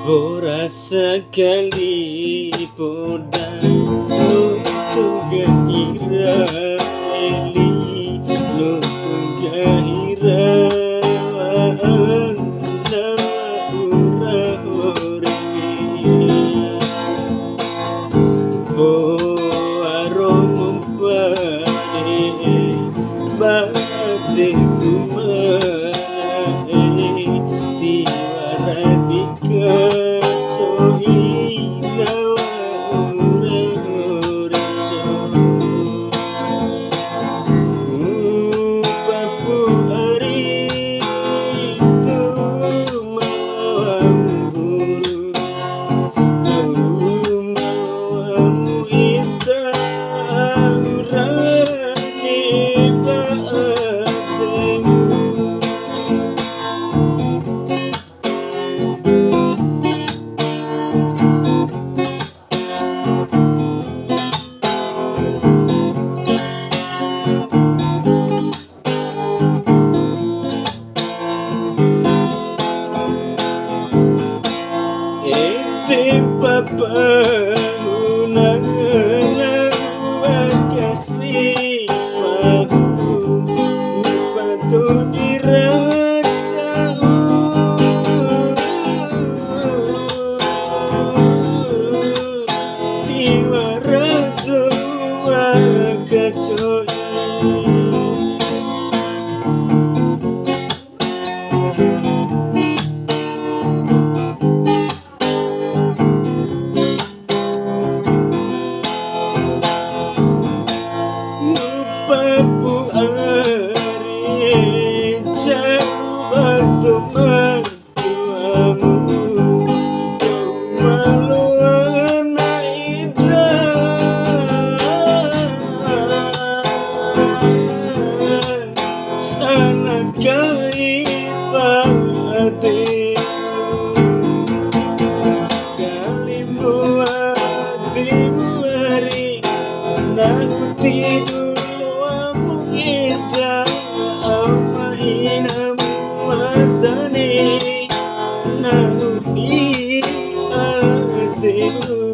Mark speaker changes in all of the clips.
Speaker 1: Borasa kali podang Nutunga ira eli Nutunga ira Naura hori Boaro mumpane Bate kumane Tiwara bika Pahu kasih Pahu Patu dirasa Tiwara tua kacoi Nahu tidur luamu ita Ama inamu matane Nahu di hatimu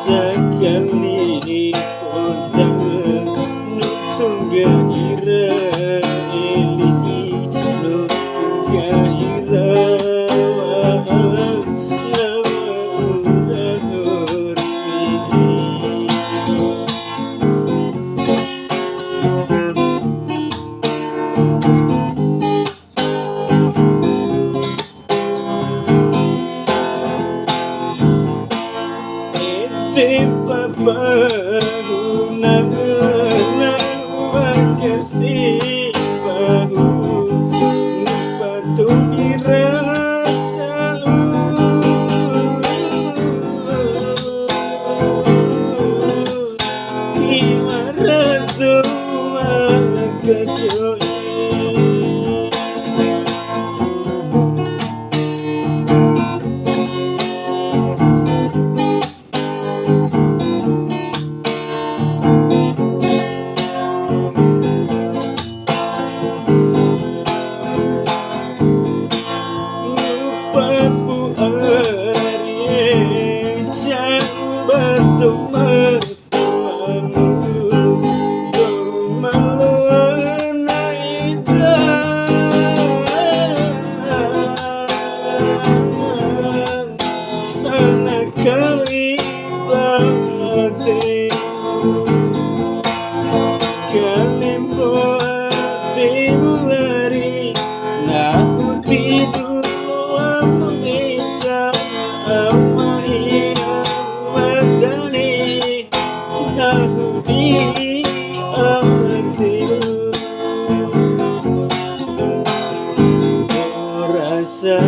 Speaker 1: Sekali podang Nutunga ira eli Nutunga ira Naura hori Pahu kasih Pahu Patu dirasa Tiwara tua kacoi Nahu tidur luamu ita Ama inamu matane Nahu di hatimu Rasa